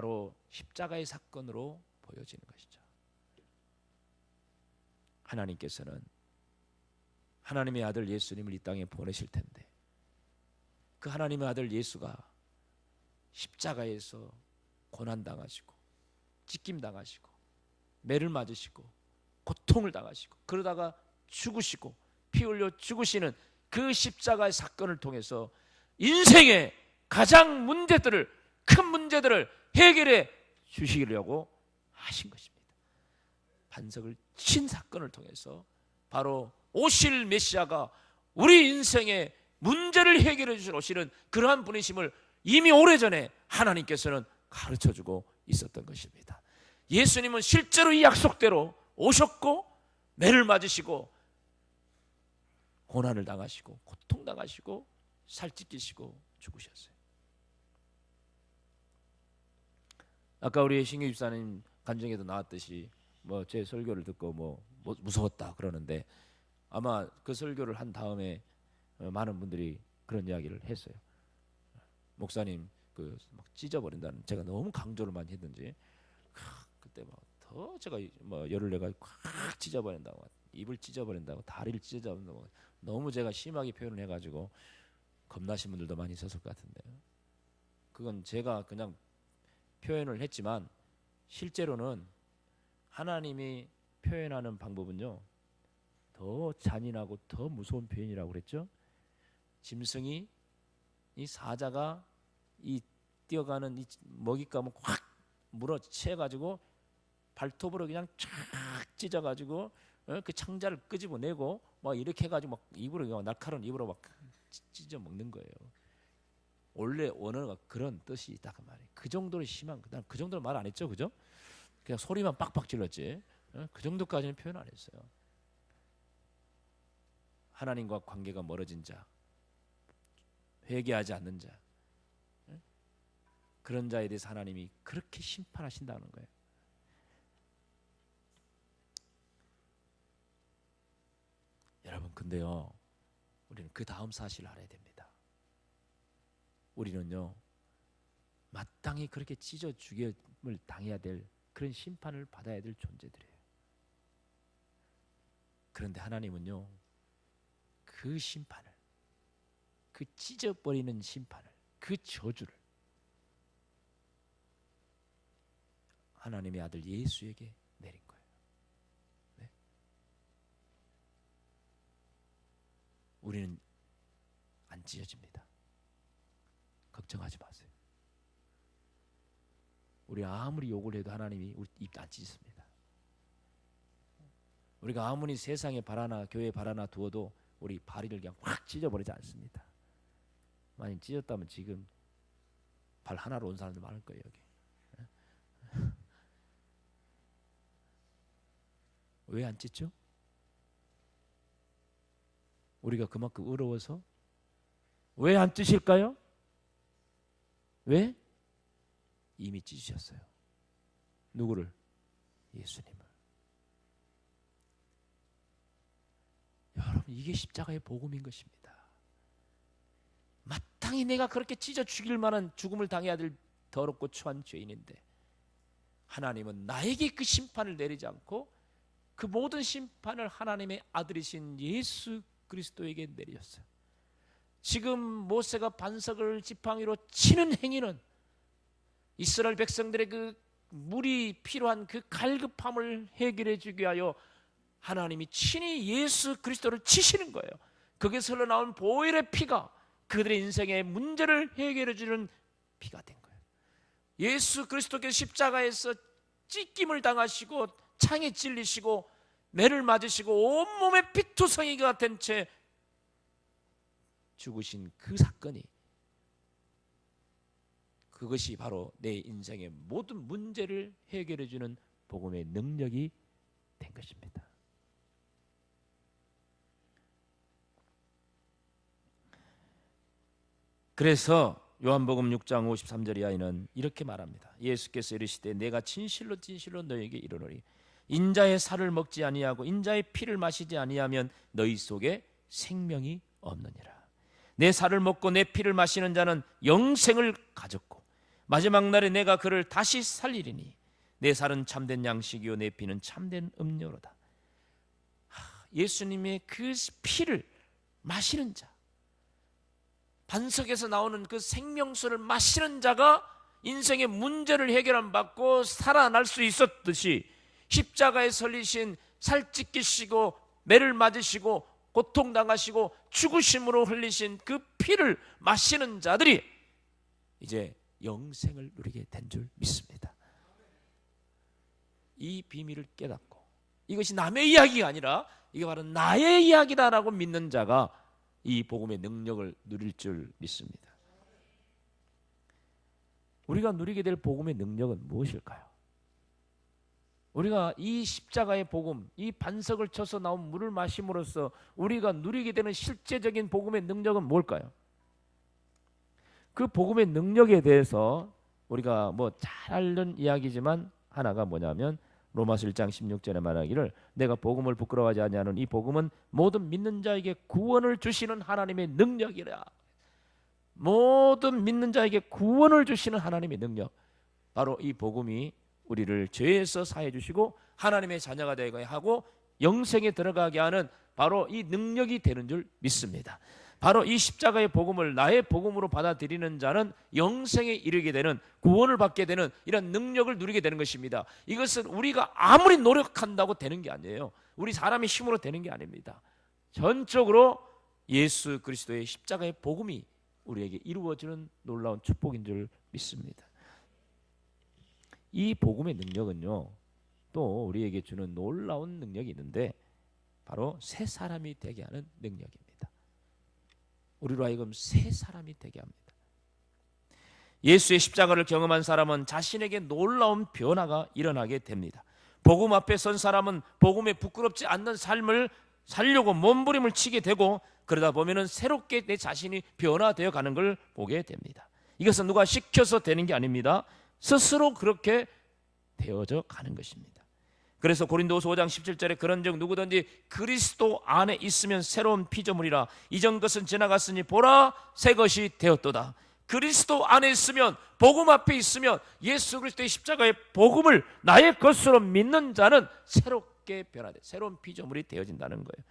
바로 십자가의 사건으로 보여지는 것이죠. 하나님께서는 하나님의 아들 예수님을 이 땅에 보내실 텐데 그 하나님의 아들 예수가 십자가에서 고난당하시고 찢김당하시고 매를 맞으시고 고통을 당하시고 그러다가 죽으시고 피 흘려 죽으시는 그 십자가의 사건을 통해서 인생의 가장 큰 문제들을 해결해 주시려고 하신 것입니다. 반석을 친 사건을 통해서 바로 오실 메시아가 우리 인생의 문제를 해결해 주시는 그러한 분이심을 이미 오래전에 하나님께서는 가르쳐주고 있었던 것입니다. 예수님은 실제로 이 약속대로 오셨고 매를 맞으시고 고난을 당하시고 고통당하시고 살찢기시고 죽으셨어요. 아까 우리 신규 집사님 간증에도 나왔듯이 제 설교를 듣고 무서웠다 그러는데 아마 그 설교를 한 다음에 많은 분들이 그런 이야기를 했어요. 목사님 막 찢어버린다는, 제가 너무 강조를 많이 했는지 그때 더 제가 열을 내가지고 콱 찢어버린다고, 입을 찢어버린다고, 다리를 찢어버린다고 너무 제가 심하게 표현을 해가지고 겁나신 분들도 많이 있었을 것 같은데요. 그건 제가 그냥 표현을 했지만 실제로는 하나님이 표현하는 방법은요 더 잔인하고 더 무서운 표현이라고 그랬죠. 짐승이 이 사자가 이 뛰어가는 이 먹잇감을 확 물어채가지고 발톱으로 그냥 쫙 찢어가지고 그 창자를 끄집어내고 막 이렇게 해가지고 막 입으로 날카로운 입으로 막 찢어 먹는 거예요. 원래 언어가 그런 뜻이 있다 그 말이에요. 그 정도로 심한, 그 정도로 말 안 했죠, 그죠? 그냥 소리만 빡빡 질렀지. 그 정도까지는 표현 안 했어요. 하나님과 관계가 멀어진 자, 회개하지 않는 자, 그런 자에 대해서 하나님이 그렇게 심판하신다는 거예요. 여러분, 근데요, 우리는 그 다음 사실을 알아야 됩니다. 우리는요, 마땅히 그렇게 찢어 죽임을 당해야 될 그런 심판을 받아야 될 존재들이에요. 그런데 하나님은요, 그 심판을, 그 찢어버리는 심판을, 그 저주를 하나님의 아들 예수에게 내린 거예요. 네? 우리는 안 찢어집니다. 걱정하지 마세요. 우리 아무리 욕을 해도 하나님이 우리 입 안 찢습니다. 우리가 아무리 세상에 발 하나, 교회에 발 하나 두어도 우리 발을 그냥 확 찢어버리지 않습니다. 만약 찢었다면 지금 발 하나로 온 사람들 많을 거예요, 여기. 왜 안 찢죠? 우리가 그만큼 의로워서? 왜 안 찢을까요? 왜? 이미 찢으셨어요. 누구를? 예수님을. 여러분, 이게 십자가의 복음인 것입니다. 마땅히 내가 그렇게 찢어 죽일 만한 죽음을 당해야 될 더럽고 추한 죄인인데 하나님은 나에게 그 심판을 내리지 않고 그 모든 심판을 하나님의 아들이신 예수 그리스도에게 내리셨어요. 지금 모세가 반석을 지팡이로 치는 행위는 이스라엘 백성들의 그 물이 필요한 그 갈급함을 해결해 주기 위하여 하나님이 친히 예수 그리스도를 치시는 거예요. 거기서 흘러나온 보혈의 피가 그들의 인생의 문제를 해결해 주는 피가 된 거예요. 예수 그리스도께서 십자가에서 찢김을 당하시고 창에 찔리시고 매를 맞으시고 온몸에 피투성이가 된 채 죽으신 그 사건이, 그것이 바로 내 인생의 모든 문제를 해결해 주는 복음의 능력이 된 것입니다. 그래서 요한복음 6장 53절 이하에는 이렇게 말합니다. 예수께서 이르시되 내가 진실로 진실로 너에게 이르노니 인자의 살을 먹지 아니하고 인자의 피를 마시지 아니하면 너희 속에 생명이 없느니라. 내 살을 먹고 내 피를 마시는 자는 영생을 가졌고 마지막 날에 내가 그를 다시 살리리니 내 살은 참된 양식이요 내 피는 참된 음료로다. 예수님의 그 피를 마시는 자, 반석에서 나오는 그 생명수를 마시는 자가 인생의 문제를 해결함 받고 살아날 수 있었듯이, 십자가에 설리신 살찌기시고 매를 맞으시고 고통당하시고 죽으심으로 흘리신 그 피를 마시는 자들이 이제 영생을 누리게 된 줄 믿습니다. 이 비밀을 깨닫고 이것이 남의 이야기가 아니라 이게 바로 나의 이야기다라고 믿는 자가 이 복음의 능력을 누릴 줄 믿습니다. 우리가 누리게 될 복음의 능력은 무엇일까요? 우리가 이 십자가의 복음, 이 반석을 쳐서 나온 물을 마심으로써 우리가 누리게 되는 실제적인 복음의 능력은 뭘까요? 그 복음의 능력에 대해서 우리가 잘 알는 이야기지만 하나가 뭐냐면 로마서 1장 16절에 말하기를 내가 복음을 부끄러워하지 아니하는 이 복음은 모든 믿는 자에게 구원을 주시는 하나님의 능력이라. 모든 믿는 자에게 구원을 주시는 하나님의 능력, 바로 이 복음이 우리를 죄에서 사해 주시고 하나님의 자녀가 되게 하고 영생에 들어가게 하는 바로 이 능력이 되는 줄 믿습니다. 바로 이 십자가의 복음을 나의 복음으로 받아들이는 자는 영생에 이르게 되는, 구원을 받게 되는 이런 능력을 누리게 되는 것입니다. 이것은 우리가 아무리 노력한다고 되는 게 아니에요. 우리 사람의 힘으로 되는 게 아닙니다. 전적으로 예수 그리스도의 십자가의 복음이 우리에게 이루어지는 놀라운 축복인 줄 믿습니다. 이 복음의 능력은요, 또 우리에게 주는 놀라운 능력이 있는데 바로 새 사람이 되게 하는 능력입니다. 우리로 하여금 새 사람이 되게 합니다. 예수의 십자가를 경험한 사람은 자신에게 놀라운 변화가 일어나게 됩니다. 복음 앞에 선 사람은 복음에 부끄럽지 않는 삶을 살려고 몸부림을 치게 되고, 그러다 보면은 새롭게 내 자신이 변화되어 가는 걸 보게 됩니다. 이것은 누가 시켜서 되는 게 아닙니다. 스스로 그렇게 되어져 가는 것입니다. 그래서 고린도후서 5장 17절에 그런즉 누구든지 그리스도 안에 있으면 새로운 피조물이라 이전 것은 지나갔으니 보라 새 것이 되었도다. 그리스도 안에 있으면, 복음 앞에 있으면, 예수 그리스도의 십자가의 복음을 나의 것으로 믿는 자는 새롭게 변화돼 새로운 피조물이 되어진다는 거예요.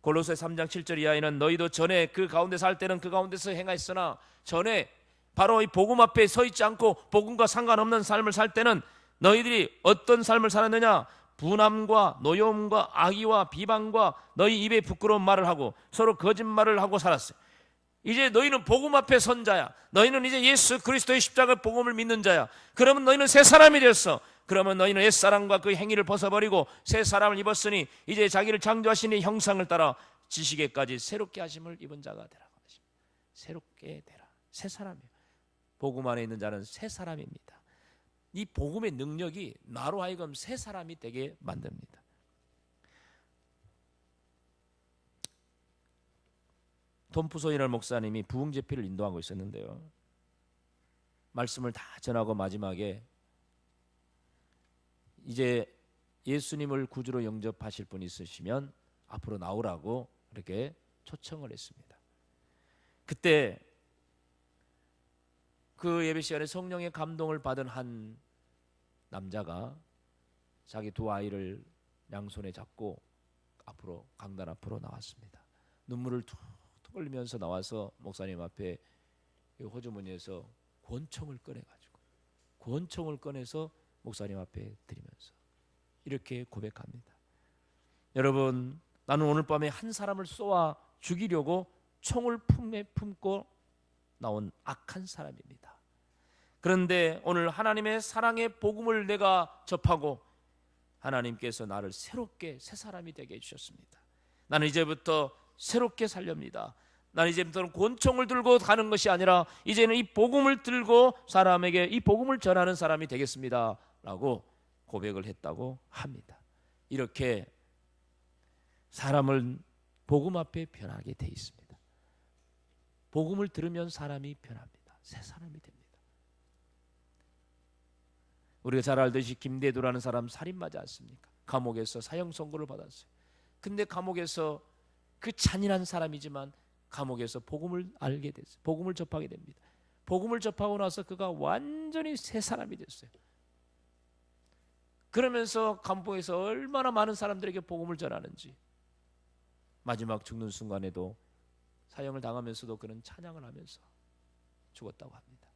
골로새 3장 7절 이하에는 너희도 전에 그 가운데 살 때는 그 가운데서 행하였으나, 전에 바로 이 복음 앞에 서 있지 않고 복음과 상관없는 삶을 살 때는 너희들이 어떤 삶을 살았느냐? 분함과 노여움과 악의와 비방과 너희 입에 부끄러운 말을 하고 서로 거짓말을 하고 살았어요. 이제 너희는 복음 앞에 선 자야. 너희는 이제 예수 그리스도의 십자가 복음을 믿는 자야. 그러면 너희는 새 사람이 되었어. 그러면 너희는 옛사람과 그 행위를 벗어버리고 새 사람을 입었으니 이제 자기를 창조하신 이 형상을 따라 지식에까지 새롭게 하심을 입은 자가 되라고 하십니다. 새롭게 되라. 새 사람이에요. 복음 안에 있는 자는 새 사람입니다. 이 복음의 능력이 나로 하여금 새 사람이 되게 만듭니다. 톰 푸소이널 목사님이 부흥 집회를 인도하고 있었는데요, 말씀을 다 전하고 마지막에 이제 예수님을 구주로 영접하실 분이 있으시면 앞으로 나오라고 이렇게 초청을 했습니다. 그때 그 예배 시간에 성령의 감동을 받은 한 남자가 자기 두 아이를 양손에 잡고 앞으로, 강단 앞으로 나왔습니다. 눈물을 툭툭 흘리면서 나와서 목사님 앞에 호주머니에서 권총을 꺼내가지고 권총을 꺼내서 목사님 앞에 드리면서 이렇게 고백합니다. 여러분, 나는 오늘 밤에 한 사람을 쏘아 죽이려고 총을 품에 품고 나온 악한 사람입니다. 그런데 오늘 하나님의 사랑의 복음을 내가 접하고 하나님께서 나를 새롭게 새 사람이 되게 해주셨습니다. 나는 이제부터 새롭게 살렵니다. 나는 이제부터는 권총을 들고 가는 것이 아니라 이제는 이 복음을 들고 사람에게 이 복음을 전하는 사람이 되겠습니다 라고 고백을 했다고 합니다. 이렇게 사람을 복음 앞에 변하게 돼 있습니다. 복음을 들으면 사람이 변합니다. 새 사람이 됩니다. 우리가 잘 알듯이 김대두라는 사람 살인마지 않습니까? 감옥에서 사형 선고를 받았어요. 근데 감옥에서 그 잔인한 사람이지만 감옥에서 복음을 알게 됐어요. 복음을 접하게 됩니다. 복음을 접하고 나서 그가 완전히 새 사람이 됐어요. 그러면서 감옥에서 얼마나 많은 사람들에게 복음을 전하는지, 마지막 죽는 순간에도 사형을 당하면서도 그는 찬양을 하면서 죽었다고 합니다.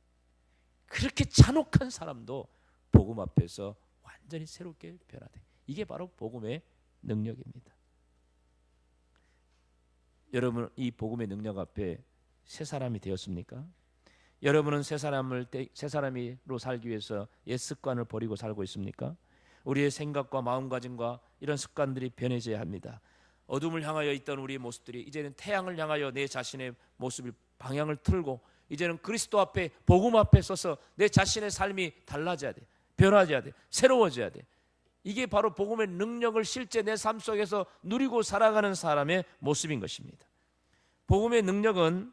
그렇게 잔혹한 사람도 복음 앞에서 완전히 새롭게 변화돼. 이게 바로 복음의 능력입니다. 여러분, 이 복음의 능력 앞에 새 사람이 되었습니까? 여러분은 새 사람으로 살기 위해서 옛 습관을 버리고 살고 있습니까? 우리의 생각과 마음가짐과 이런 습관들이 변해져야 합니다. 어둠을 향하여 있던 우리의 모습들이 이제는 태양을 향하여 내 자신의 모습을 방향을 틀고 이제는 그리스도 앞에, 복음 앞에 서서 내 자신의 삶이 달라져야 돼. 변화져야 돼. 새로워져야 돼. 이게 바로 복음의 능력을 실제 내 삶 속에서 누리고 살아가는 사람의 모습인 것입니다. 복음의 능력은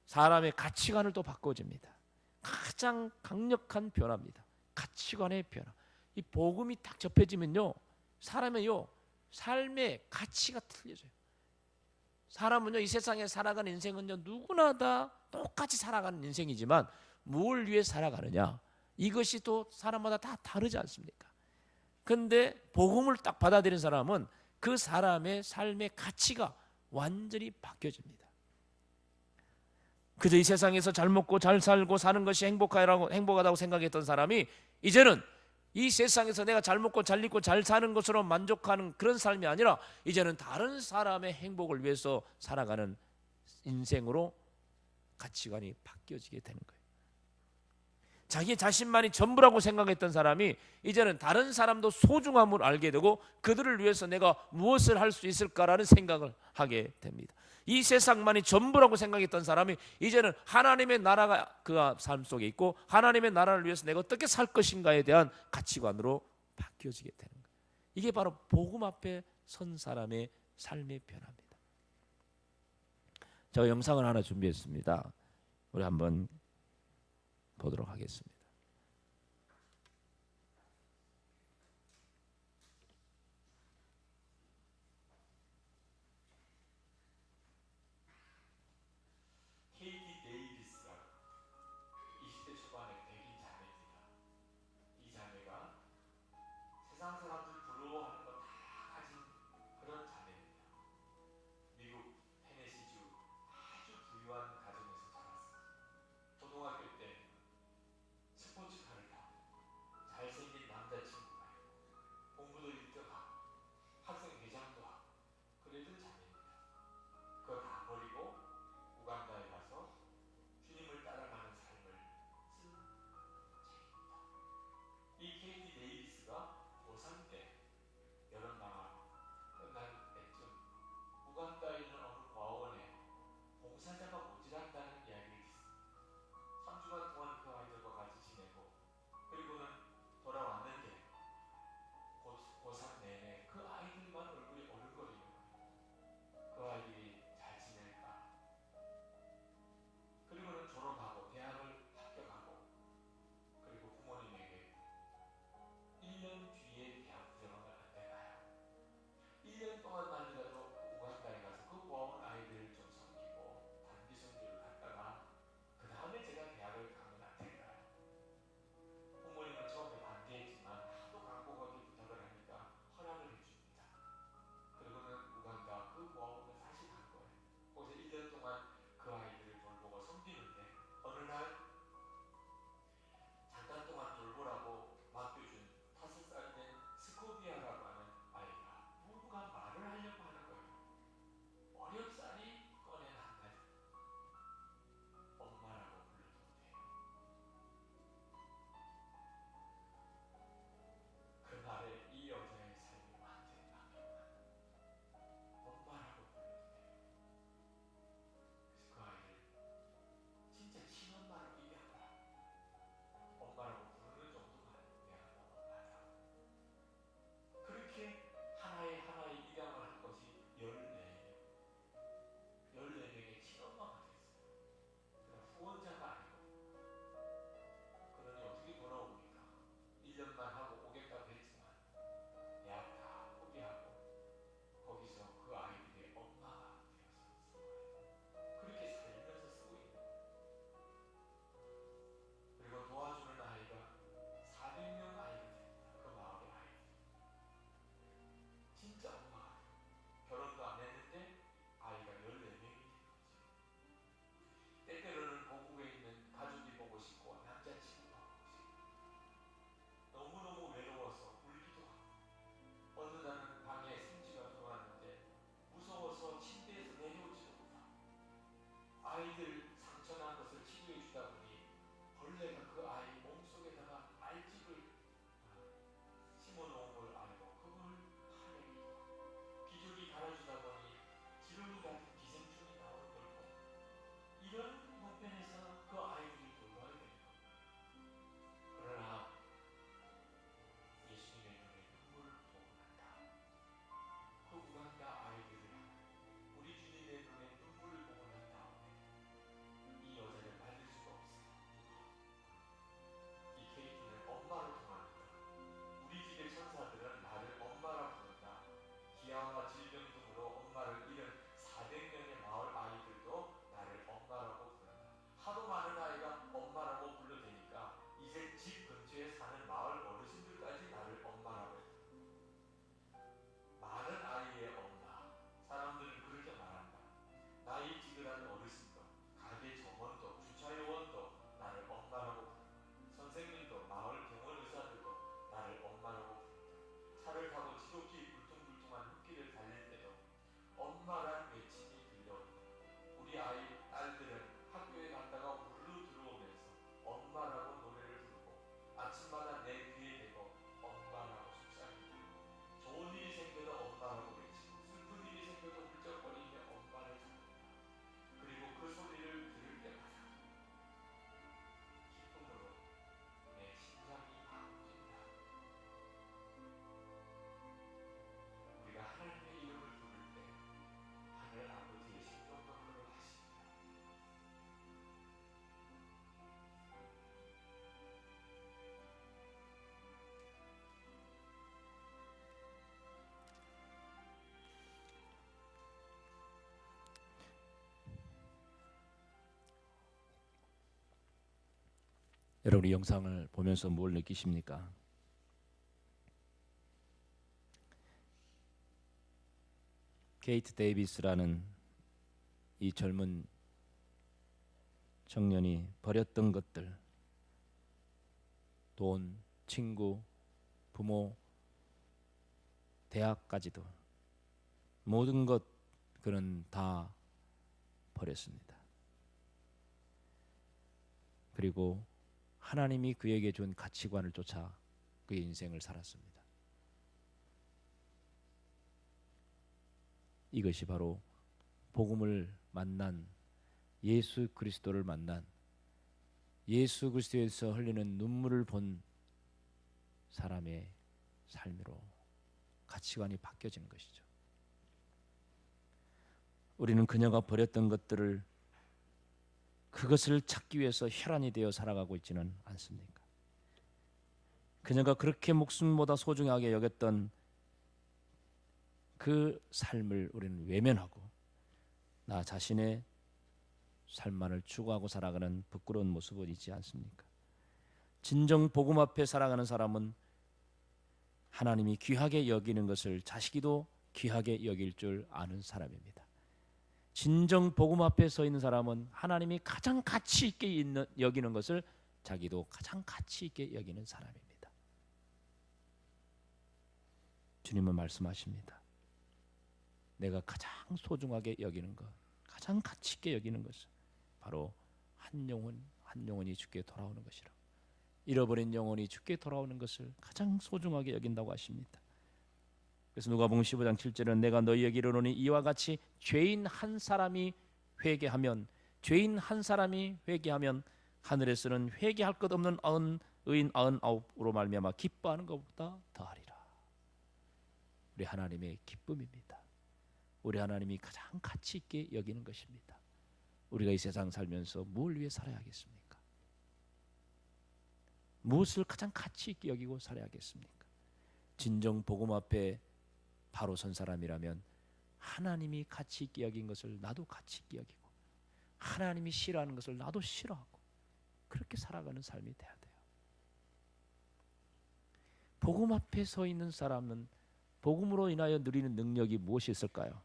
사람의 가치관을 또 바꿔줍니다. 가장 강력한 변화입니다. 가치관의 변화. 이 복음이 딱 접해지면요, 사람의요 삶의 가치가 틀려져요. 사람은요, 이 세상에 살아가는 인생은요, 누구나 다 똑같이 살아가는 인생이지만 뭘 위해 살아가느냐, 이것이 또 사람마다 다 다르지 않습니까? 근데 복음을 딱 받아들인 사람은 그 사람의 삶의 가치가 완전히 바뀌어집니다. 그저 이 세상에서 잘 먹고 잘 살고 사는 것이 행복하다고 생각했던 사람이 이제는 이 세상에서 내가 잘 먹고 잘 입고 잘 사는 것으로 만족하는 그런 삶이 아니라 이제는 다른 사람의 행복을 위해서 살아가는 인생으로 가치관이 바뀌어지게 되는 거예요. 자기 자신만이 전부라고 생각했던 사람이 이제는 다른 사람도 소중함을 알게 되고 그들을 위해서 내가 무엇을 할 수 있을까라는 생각을 하게 됩니다. 이 세상만이 전부라고 생각했던 사람이 이제는 하나님의 나라가 그 삶 속에 있고 하나님의 나라를 위해서 내가 어떻게 살 것인가에 대한 가치관으로 바뀌어지게 되는 거예요. 이게 바로 복음 앞에 선 사람의 삶의 변화입니다. 제가 영상을 하나 준비했습니다. 우리 한번 보도록 하겠습니다. 케이티 데이비스가 20대 초반에 백인 자매입니다. 이 자매가 세상 사람들 부러워하는 거 다 가진 그런 자매입니다. 미국 테네시주 아주 부유한 가정에서 자랐습니다. 초등학교 때 여러분 이 영상을 보면서 뭘 느끼십니까? 케이트 데이비스라는 이 젊은 청년이 버렸던 것들, 돈, 친구, 부모, 대학까지도 모든 것 그는 다 버렸습니다. 그리고 하나님이 그에게 준 가치관을 쫓아 그의 인생을 살았습니다. 이것이 바로 복음을 만난, 예수 그리스도를 만난, 예수 그리스도에서 흘리는 눈물을 본 사람의 삶으로 가치관이 바뀌어지는 것이죠. 우리는 그녀가 버렸던 것들을, 그것을 찾기 위해서 혈안이 되어 살아가고 있지는 않습니까? 그녀가 그렇게 목숨보다 소중하게 여겼던 그 삶을 우리는 외면하고 나 자신의 삶만을 추구하고 살아가는 부끄러운 모습은 있지 않습니까? 진정 복음 앞에 살아가는 사람은 하나님이 귀하게 여기는 것을 자식이도 귀하게 여길 줄 아는 사람입니다. 진정 복음 앞에 서 있는 사람은 하나님이 가장 가치 있게 여기는 것을 자기도 가장 가치 있게 여기는 사람입니다. 주님은 말씀하십니다. 내가 가장 소중하게 여기는 것, 가장 가치 있게 여기는 것은 바로 한 영혼이 주께 돌아오는 것이라. 잃어버린 영혼이 주께 돌아오는 것을 가장 소중하게 여긴다고 하십니다. 그래서 누가복음 15장 7절은 내가 너희에게 이르노니 이와 같이 죄인 한 사람이 회개하면 하늘에서는 회개할 것 없는 의인 99으로 말미암아 기뻐하는 것보다 더하리라. 우리 하나님의 기쁨입니다. 우리 하나님이 가장 가치 있게 여기는 것입니다. 우리가 이 세상 살면서 무엇을 위해 살아야겠습니까? 무엇을 가장 가치 있게 여기고 살아야겠습니까? 진정 복음 앞에 바로 선 사람이라면 하나님이 가치 있게 여긴 것을 나도 가치 있게 여기고 하나님이 싫어하는 것을 나도 싫어하고 그렇게 살아가는 삶이 돼야 돼요. 복음 앞에 서 있는 사람은 복음으로 인하여 누리는 능력이 무엇이 있을까요?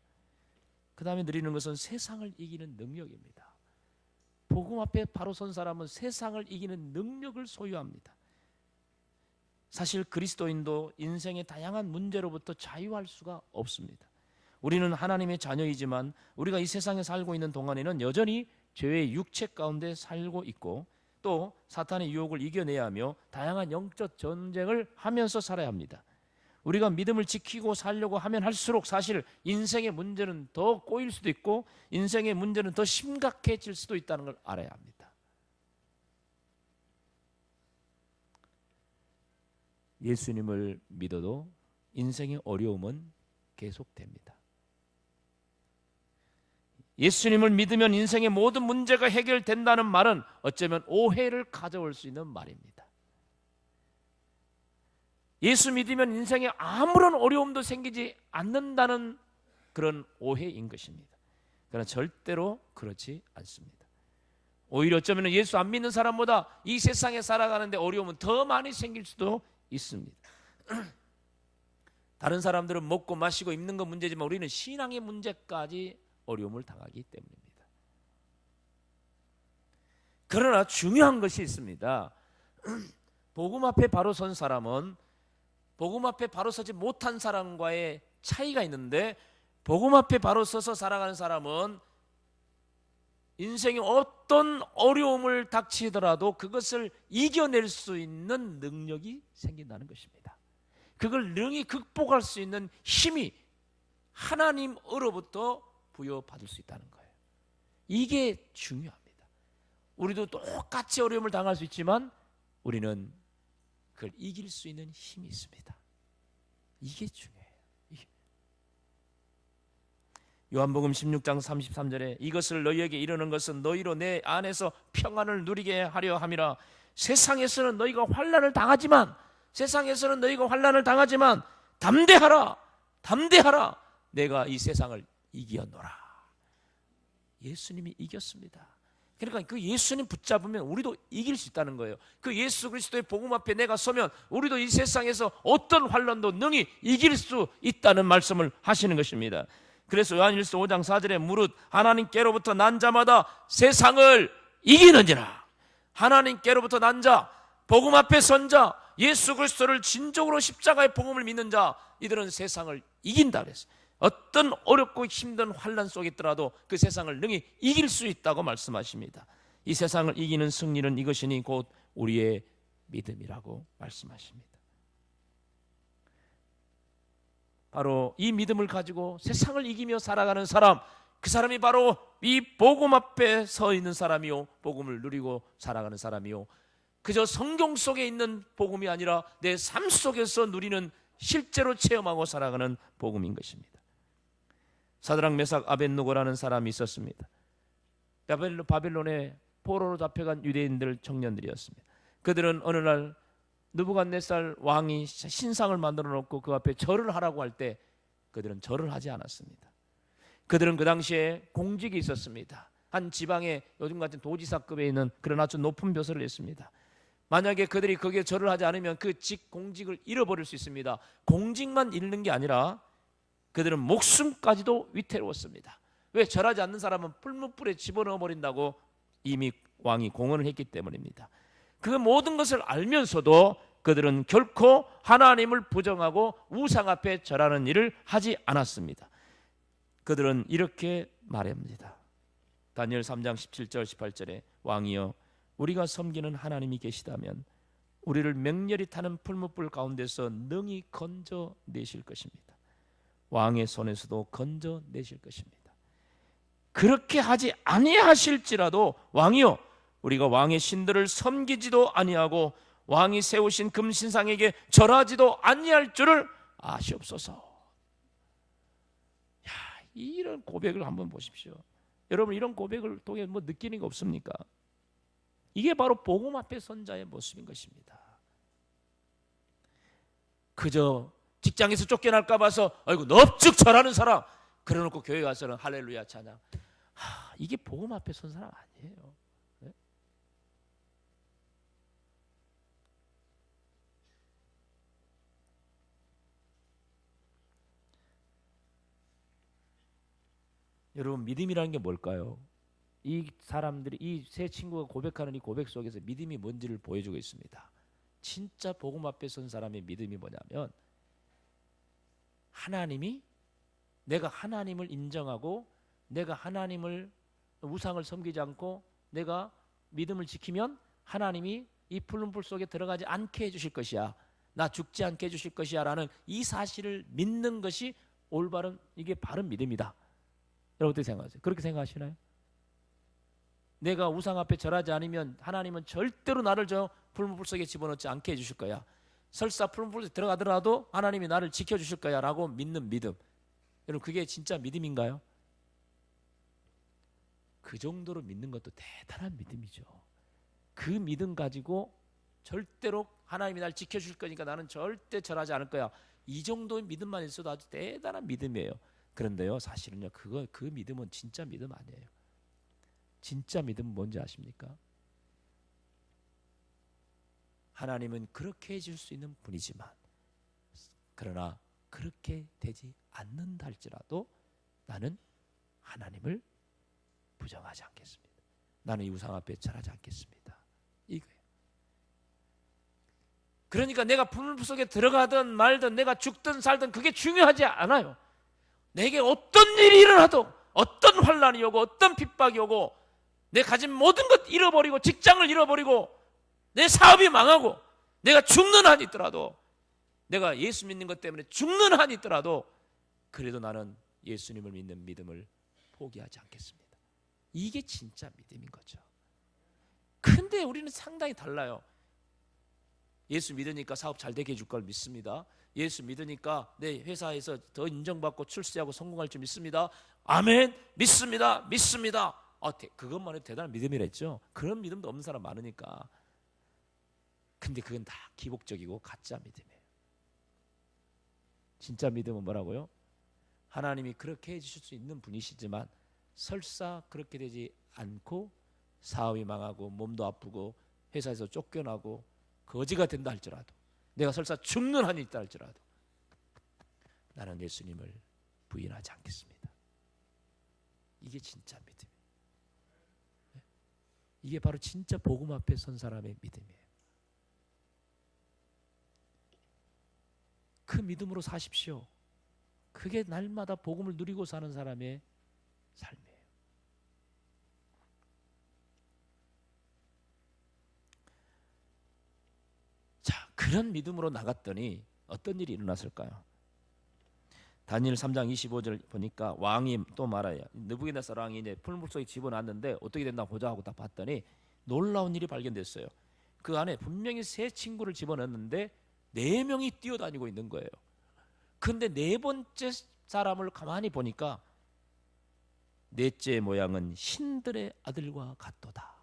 그 다음에 누리는 것은 세상을 이기는 능력입니다. 복음 앞에 바로 선 사람은 세상을 이기는 능력을 소유합니다. 사실 그리스도인도 인생의 다양한 문제로부터 자유할 수가 없습니다. 우리는 하나님의 자녀이지만 우리가 이 세상에 살고 있는 동안에는 여전히 죄의 육체 가운데 살고 있고 또 사탄의 유혹을 이겨내야 하며 다양한 영적 전쟁을 하면서 살아야 합니다. 우리가 믿음을 지키고 살려고 하면 할수록 사실 인생의 문제는 더 꼬일 수도 있고 인생의 문제는 더 심각해질 수도 있다는 걸 알아야 합니다. 예수님을 믿어도 인생의 어려움은 계속됩니다. 예수님을 믿으면 인생의 모든 문제가 해결된다는 말은 어쩌면 오해를 가져올 수 있는 말입니다. 예수 믿으면 인생에 아무런 어려움도 생기지 않는다는 그런 오해인 것입니다. 그러나 절대로 그렇지 않습니다. 오히려 어쩌면 예수 안 믿는 사람보다 이 세상에 살아가는데 어려움은 더 많이 생길 수도 있습니다. 다른 사람들은 먹고 마시고 입는 건 문제지만 우리는 신앙의 문제까지 어려움을 당하기 때문입니다. 그러나 중요한 것이 있습니다. 복음 앞에 바로 선 사람은 복음 앞에 바로 서지 못한 사람과의 차이가 있는데 복음 앞에 바로 서서 살아가는 사람은 인생에 어떤 어려움을 닥치더라도 그것을 이겨낼 수 있는 능력이 생긴다는 것입니다. 그걸 능히 극복할 수 있는 힘이 하나님으로부터 부여받을 수 있다는 거예요. 이게 중요합니다. 우리도 똑같이 어려움을 당할 수 있지만 우리는 그걸 이길 수 있는 힘이 있습니다. 이게 중요해요. 요한복음 16장 33절에 이것을 너희에게 이르는 것은 너희로 내 안에서 평안을 누리게 하려 함이라. 세상에서는 너희가 환난을 당하지만 담대하라. 내가 이 세상을 이기었노라. 예수님이 이겼습니다. 그러니까 그 예수님 붙잡으면 우리도 이길 수 있다는 거예요. 그 예수 그리스도의 복음 앞에 내가 서면 우리도 이 세상에서 어떤 환난도 능히 이길 수 있다는 말씀을 하시는 것입니다. 그래서 요한일서 5장 4절에 무릇 하나님께로부터 난 자마다 세상을 이기는지라. 하나님께로부터 난 자, 복음 앞에 선 자, 예수 그리스도를 진정으로 십자가의 복음을 믿는 자, 이들은 세상을 이긴다 그랬어요. 어떤 어렵고 힘든 환난 속에 있더라도 그 세상을 능히 이길 수 있다고 말씀하십니다. 이 세상을 이기는 승리는 이것이니 곧 우리의 믿음이라고 말씀하십니다. 바로 이 믿음을 가지고 세상을 이기며 살아가는 사람, 그 사람이 바로 이 복음 앞에 서 있는 사람이요, 복음을 누리고 살아가는 사람이요, 그저 성경 속에 있는 복음이 아니라 내 삶 속에서 누리는, 실제로 체험하고 살아가는 복음인 것입니다. 사드락 메삭 아벳느고라는 사람이 있었습니다. 바벨론에 포로로 잡혀간 유대인들 청년들이었습니다. 그들은 어느 날 느부갓네살 왕이 신상을 만들어 놓고 그 앞에 절을 하라고 할 때 그들은 절을 하지 않았습니다. 그들은 그 당시에 공직이 있었습니다. 한 지방에 요즘 같은 도지사급에 있는 그런 아주 높은 벼슬을 했습니다. 만약에 그들이 거기에 절을 하지 않으면 그 공직을 잃어버릴 수 있습니다. 공직만 잃는 게 아니라 그들은 목숨까지도 위태로웠습니다. 왜? 절하지 않는 사람은 풀무불에 집어넣어 버린다고 이미 왕이 공언을 했기 때문입니다. 그 모든 것을 알면서도 그들은 결코 하나님을 부정하고 우상 앞에 절하는 일을 하지 않았습니다. 그들은 이렇게 말합니다. 다니엘 3장 17절 18절에 왕이여 우리가 섬기는 하나님이 계시다면 우리를 맹렬히 타는 풀무불 가운데서 능히 건져내실 것입니다. 왕의 손에서도 건져내실 것입니다. 그렇게 하지 아니하실지라도 왕이여 우리가 왕의 신들을 섬기지도 아니하고 왕이 세우신 금신상에게 절하지도 아니할 줄을 아시옵소서. 야, 이런 고백을 한번 보십시오. 여러분 이런 고백을 통해 뭐 느끼는 거 없습니까? 이게 바로 복음 앞에 선 자의 모습인 것입니다. 그저 직장에서 쫓겨날까 봐서 아이고 넙죽 절하는 사람, 그래놓고 교회 가서는 할렐루야 찬양. 이게 복음 앞에 선 사람 아니에요. 네? 여러분 믿음이라는 게 뭘까요? 이 사람들이, 이 세 친구가 고백하는 이 고백 속에서 믿음이 뭔지를 보여주고 있습니다. 진짜 복음 앞에 선 사람의 믿음이 뭐냐면 하나님이, 내가 하나님을 인정하고 내가 하나님을 우상을 섬기지 않고 내가 믿음을 지키면 하나님이 이 푸른 불 속에 들어가지 않게 해주실 것이야, 나 죽지 않게 해주실 것이야 라는 이 사실을 믿는 것이 올바른, 이게 바른 믿음이다. 여러분 어떻게 생각하세요? 그렇게 생각하시나요? 내가 우상 앞에 절하지 않으면 하나님은 절대로 나를 저 푸른 불 속에 집어넣지 않게 해주실 거야, 설사 푸른 불에 들어가더라도 하나님이 나를 지켜주실 거야 라고 믿는 믿음, 여러분 그게 진짜 믿음인가요? 그 정도로 믿는 것도 대단한 믿음이죠. 그 믿음 가지고 절대로 하나님이 날 지켜줄 거니까 나는 절대 절하지 않을 거야, 이 정도의 믿음만 있어도 아주 대단한 믿음이에요. 그런데요 사실은요 그 믿음은 진짜 믿음 아니에요. 진짜 믿음은 뭔지 아십니까? 하나님은 그렇게 해줄 수 있는 분이지만 그러나 그렇게 되지 않는다 할지라도 나는 하나님을 부정하지 않겠습니다. 나는 이 우상 앞에 절하지 않겠습니다. 이거예요. 그러니까 내가 불 속에 들어가든 말든 내가 죽든 살든 그게 중요하지 않아요. 내게 어떤 일이 일어나도, 어떤 환난이 오고 어떤 핍박이 오고 내 가진 모든 것 잃어버리고 직장을 잃어버리고 내 사업이 망하고 내가 죽는 한이 있더라도, 내가 예수 믿는 것 때문에 죽는 한이 있더라도 그래도 나는 예수님을 믿는 믿음을 포기하지 않겠습니다. 이게 진짜 믿음인 거죠. 근데 우리는 상당히 달라요. 예수 믿으니까 사업 잘 되게 해줄 걸 믿습니다. 예수 믿으니까 내 회사에서 더 인정받고 출세하고 성공할 줄 믿습니다. 아멘, 믿습니다, 믿습니다. 그것만 해도 대단한 믿음이랬죠. 그런 믿음도 없는 사람 많으니까. 근데 그건 다 기복적이고 가짜 믿음이에요. 진짜 믿음은 뭐라고요? 하나님이 그렇게 해주실 수 있는 분이시지만 설사 그렇게 되지 않고 사업이 망하고 몸도 아프고 회사에서 쫓겨나고 거지가 된다 할지라도, 내가 설사 죽는 한이 있다 할지라도 나는 예수님을 부인하지 않겠습니다. 이게 진짜 믿음이에요. 이게 바로 진짜 복음 앞에 선 사람의 믿음이에요. 그 믿음으로 사십시오. 그게 날마다 복음을 누리고 사는 사람의 삶이에요. 자, 그런 믿음으로 나갔더니 어떤 일이 일어났을까요? 다니엘 3장 25절 보니까 왕이 또 말해요. 느부갓네살 왕이 이제 풀물 속에 집어넣었는데 어떻게 됐나 보자 하고 딱 봤더니 놀라운 일이 발견됐어요. 그 안에 분명히 세 친구를 집어넣었는데 4명이 뛰어다니고 있는 거예요. 근데 4번째 사람을 가만히 보니까 넷째 모양은 신들의 아들과 같도다.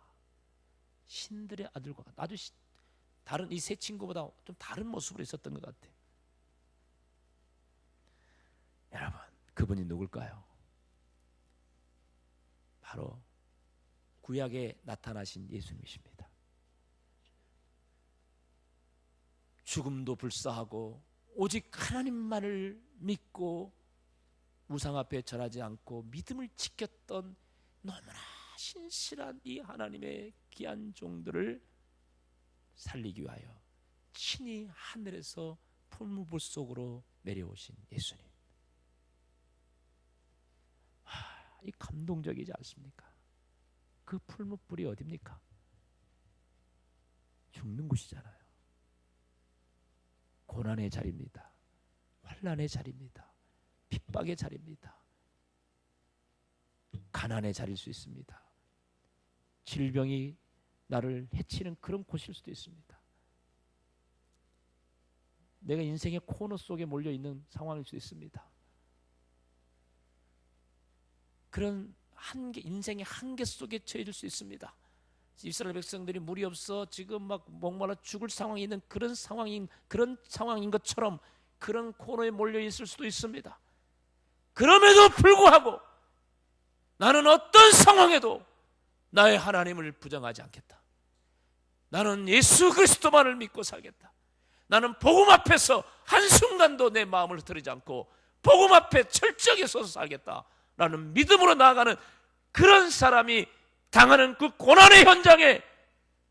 신들의 아들과 같다. 아주 다른 이 세 친구보다 좀 다른 모습으로 있었던 것 같아요. 여러분, 그분이 누굴까요? 바로 구약에 나타나신 예수님이십니다. 죽음도 불사하고 오직 하나님만을 믿고 우상 앞에 절하지 않고 믿음을 지켰던 너무나 신실한 이 하나님의 귀한 종들을 살리기 위하여 친히 하늘에서 풀무불 속으로 내려오신 예수님. 이 감동적이지 않습니까? 그 풀무불이 어디입니까? 죽는 곳이잖아요. 고난의 자리입니다. 환난의 자리입니다. 핍박의 자리입니다. 가난의 자리일 수 있습니다. 질병이 나를 해치는 그런 곳일 수도 있습니다. 내가 인생의 코너 속에 몰려있는 상황일 수도 있습니다. 그런 한계, 인생의 한계 속에 처해질 수 있습니다. 이스라엘 백성들이 물이 없어 지금 막 목말라 죽을 상황에 있는 그런 상황인 것처럼 그런 코너에 몰려 있을 수도 있습니다. 그럼에도 불구하고 나는 어떤 상황에도 나의 하나님을 부정하지 않겠다. 나는 예수 그리스도만을 믿고 살겠다. 나는 복음 앞에서 한순간도 내 마음을 흐트리지 않고 복음 앞에 철저하게 서서 살겠다 라는 믿음으로 나아가는 그런 사람이 당하는 그 고난의 현장에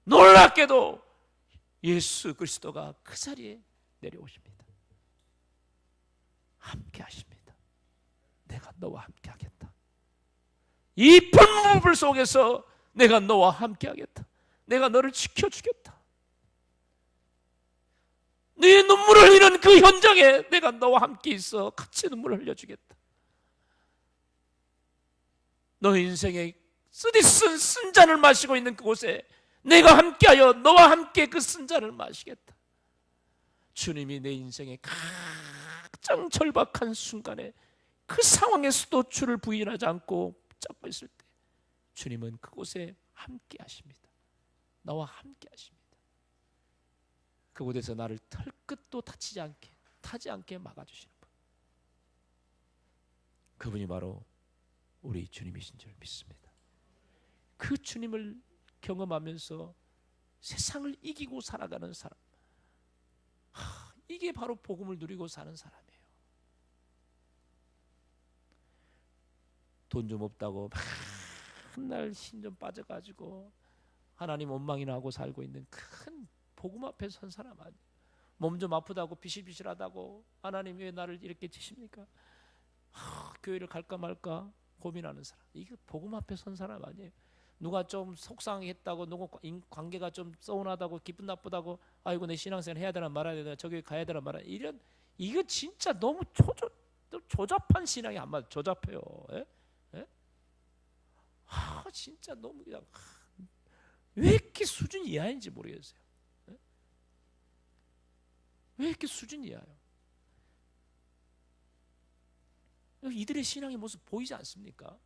놀랍게도 예수 그리스도가 그 자리에 내려오십니다. 함께 하십니다. 내가 너와 함께 하겠다. 이 풀무불 속에서 내가 너와 함께 하겠다. 내가 너를 지켜주겠다. 네 눈물을 흘리는 그 현장에 내가 너와 함께 있어 같이 눈물을 흘려주겠다. 너의 인생의 쓰디쓴 쓴잔을 마시고 있는 그곳에 내가 함께하여 너와 함께 그 쓴잔을 마시겠다. 주님이 내 인생의 가장 절박한 순간에 그 상황에서도 주를 부인하지 않고 붙잡고 있을 때 주님은 그곳에 함께 하십니다. 나와 함께 하십니다. 그곳에서 나를 털끝도 타지 않게 막아주시는 분. 그분이 바로 우리 주님이신 줄 믿습니다. 그 주님을 경험하면서 세상을 이기고 살아가는 사람, 이게 바로 복음을 누리고 사는 사람이에요. 돈 좀 없다고 맨날 신 좀 빠져가지고 하나님 원망이나 하고 살고 있는 큰 복음 앞에 선 사람 아니에요. 몸 좀 아프다고 비실비실하다고 하나님 왜 나를 이렇게 치십니까? 교회를 갈까 말까 고민하는 사람, 이게 복음 앞에 선 사람 아니에요. 누가 좀 속상했다고, 누구 관계가 좀 서운하다고, 기분 나쁘다고, 아이고 내 신앙생활 해야 되나 말아야 되나, 저기 가야 되나 말아야 되나, 이런, 이거 진짜 너무 조잡한 신앙이 안 맞아요. 조잡해요. 예? 예? 진짜 너무 그냥 왜 이렇게 수준 이하인지 모르겠어요. 예? 왜 이렇게 수준 이하요? 이들의 신앙의 모습 보이지 않습니까?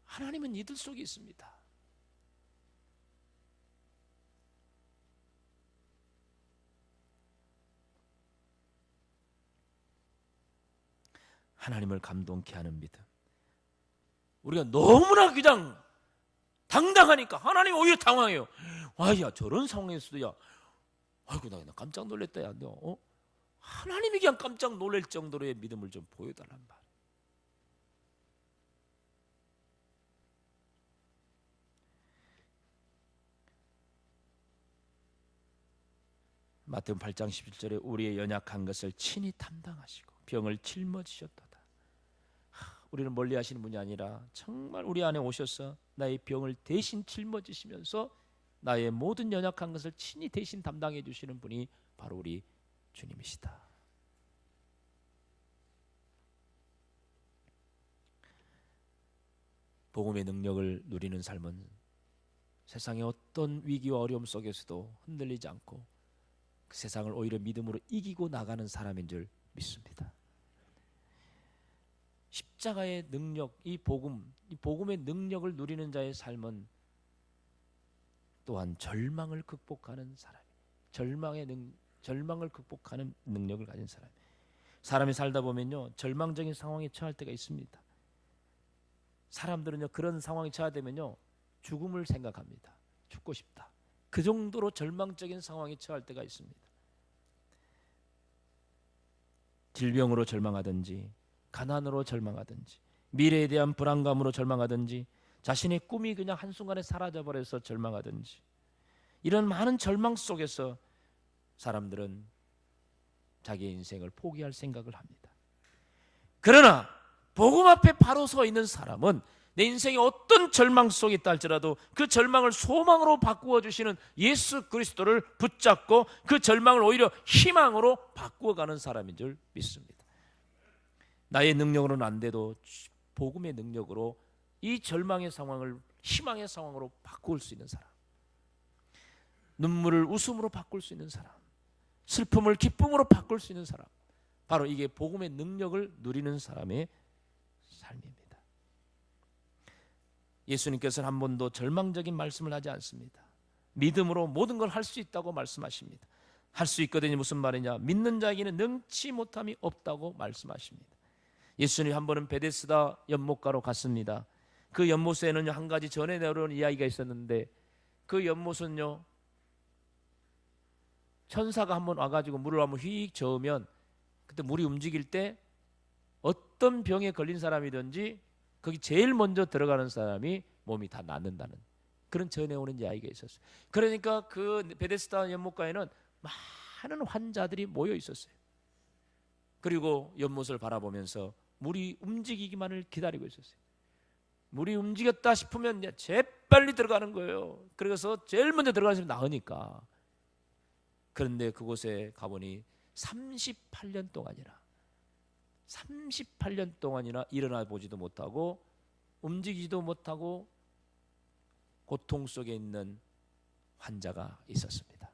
하나님은 이들 속에 있습니다. 하나님을 감동케 하는 믿음. 우리가 너무나 그냥 당당하니까 하나님 오히려 당황해요. 야 저런 상황에서도 아이고 나 깜짝 놀랐다. 야 너 하나님이 그냥 깜짝 놀랄 정도로의 믿음을 좀 보여달란 말. 마태복음 8장 11절에 우리의 연약한 것을 친히 담당하시고 병을 짊어지셨도다. 우리는 멀리 하시는 분이 아니라 정말 우리 안에 오셔서 나의 병을 대신 짊어지시면서 나의 모든 연약한 것을 친히 대신 담당해 주시는 분이 바로 우리 주님이시다. 복음의 능력을 누리는 삶은 세상의 어떤 위기와 어려움 속에서도 흔들리지 않고 그 세상을 오히려 믿음으로 이기고 나가는 사람인 줄 믿습니다. 십자가의 능력, 이 복음의 능력을 누리는 자의 삶은 또한 절망을 극복하는 사람, 절망을 극복하는 능력을 가진 사람. 사람이 살다 보면요, 절망적인 상황에 처할 때가 있습니다. 사람들은요, 그런 상황에 처하되면요, 죽음을 생각합니다. 죽고 싶다. 그 정도로 절망적인 상황에 처할 때가 있습니다. 질병으로 절망하든지, 가난으로 절망하든지, 미래에 대한 불안감으로 절망하든지, 자신의 꿈이 그냥 한순간에 사라져버려서 절망하든지, 이런 많은 절망 속에서 사람들은 자기의 인생을 포기할 생각을 합니다. 그러나 복음 앞에 바로 서 있는 사람은 내 인생이 어떤 절망 속에 있다 할지라도 그 절망을 소망으로 바꾸어 주시는 예수 그리스도를 붙잡고 그 절망을 오히려 희망으로 바꾸어가는 사람인 줄 믿습니다. 나의 능력으로는 안 돼도 복음의 능력으로 이 절망의 상황을 희망의 상황으로 바꿀 수 있는 사람, 눈물을 웃음으로 바꿀 수 있는 사람, 슬픔을 기쁨으로 바꿀 수 있는 사람, 바로 이게 복음의 능력을 누리는 사람의 삶입니다. 예수님께서는 한 번도 절망적인 말씀을 하지 않습니다. 믿음으로 모든 걸 할 수 있다고 말씀하십니다. 할 수 있거든요. 무슨 말이냐? 믿는 자에게는 능치 못함이 없다고 말씀하십니다. 예수님 한 번은 베데스다 연못가로 갔습니다. 그 연못에는 한 가지 전해 내려온 이야기가 있었는데, 그 연못은요, 천사가 한번 와가지고 물을 한번 휙 저으면 그때 물이 움직일 때 어떤 병에 걸린 사람이든지 거기 제일 먼저 들어가는 사람이 몸이 다 낫는다는 그런 전해오는 이야기가 있었어요. 그러니까 그 베데스다 연못가에는 많은 환자들이 모여 있었어요. 그리고 연못을 바라보면서 물이 움직이기만을 기다리고 있었어요. 물이 움직였다 싶으면 재빨리 들어가는 거예요. 그래서 제일 먼저 들어가는 사람이 나으니까. 그런데 그곳에 가보니 38년 동안이나 일어나 보지도 못하고 움직이지도 못하고 고통 속에 있는 환자가 있었습니다.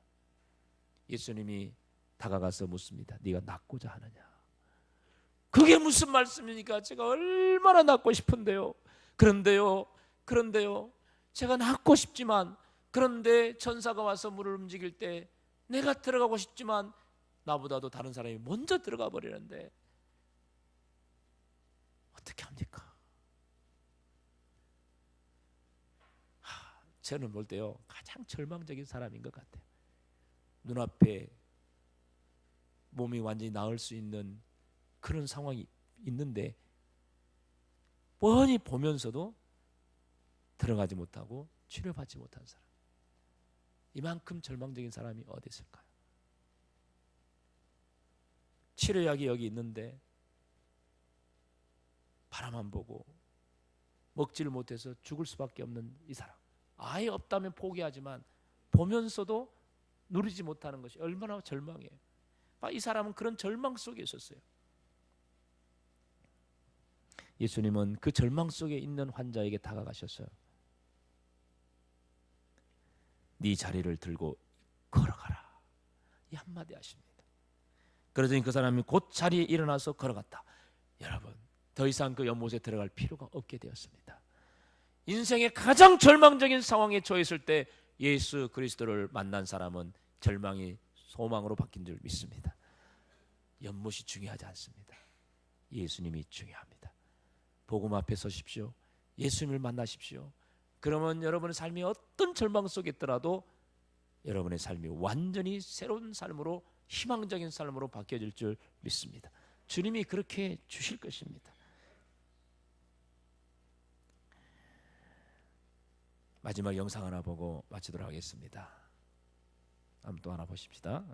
예수님이 다가가서 묻습니다. 네가 낫고자 하느냐? 그게 무슨 말씀입니까? 제가 얼마나 낫고 싶은데요. 그런데요. 제가 낫고 싶지만, 그런데 천사가 와서 물을 움직일 때 내가 들어가고 싶지만 나보다도 다른 사람이 먼저 들어가 버리는데 어떻게 합니까? 저는 볼 때요, 가장 절망적인 사람인 것 같아요. 눈앞에 몸이 완전히 나을 수 있는 그런 상황이 있는데 뻔히 보면서도 들어가지 못하고 치료받지 못한 사람, 이만큼 절망적인 사람이 어디 있을까요? 치료약이 여기 있는데 바라만 보고 먹지를 못해서 죽을 수밖에 없는 이 사람, 아예 없다면 포기하지만 보면서도 누리지 못하는 것이 얼마나 절망이에요. 이 사람은 그런 절망 속에 있었어요. 예수님은 그 절망 속에 있는 환자에게 다가가셨어요. 네 자리를 들고 걸어가라, 이 한마디 하십니다. 그러더니 그 사람이 곧 자리에 일어나서 걸어갔다. 여러분, 더 이상 그 연못에 들어갈 필요가 없게 되었습니다. 인생의 가장 절망적인 상황에 처했을 때 예수 그리스도를 만난 사람은 절망이 소망으로 바뀐 줄 믿습니다. 연못이 중요하지 않습니다. 예수님이 중요합니다. 복음 앞에 서십시오. 예수님을 만나십시오. 그러면 여러분의 삶이 어떤 절망 속에 있더라도 여러분의 삶이 완전히 새로운 삶으로, 희망적인 삶으로 바뀌어질 줄 믿습니다. 주님이 그렇게 주실 것입니다. 마지막 영상 하나 보고 마치도록 하겠습니다. 한번 또 하나 보십시다.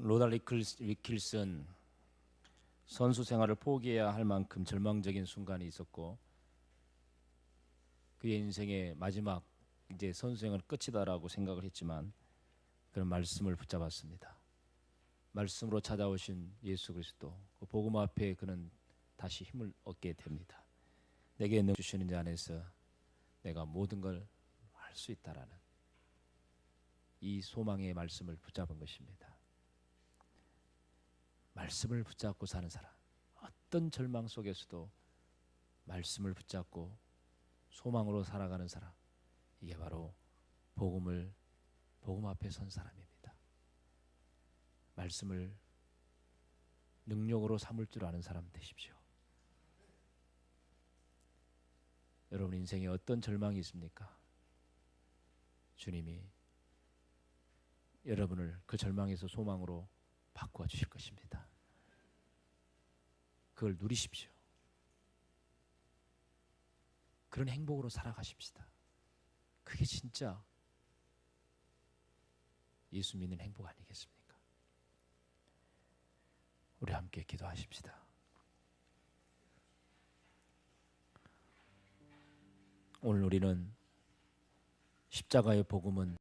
로다 리킬슨 선수 생활을 포기해야 할 만큼 절망적인 순간이 있었고 그의 인생의 마지막 이제 선수 생활 끝이다라고 생각을 했지만 그런 말씀을 붙잡았습니다. 말씀으로 찾아오신 예수 그리스도 그 복음 앞에 그는 다시 힘을 얻게 됩니다. 내게 능 주시는 자 안에서 내가 모든 걸 할 수 있다라는 이 소망의 말씀을 붙잡은 것입니다. 말씀을 붙잡고 사는 사람, 어떤 절망 속에서도 말씀을 붙잡고 소망으로 살아가는 사람, 이게 바로 복음 앞에 선 사람입니다. 말씀을 능력으로 삼을 줄 아는 사람 되십시오. 여러분 인생에 어떤 절망이 있습니까? 주님이 여러분을 그 절망에서 소망으로 바꾸어 주실 것입니다. 그걸 누리십시오. 그런 행복으로 살아가십시다. 그게 진짜 예수 믿는 행복 아니겠습니까? 우리 함께 기도하십시다. 오늘 우리는 십자가의 복음은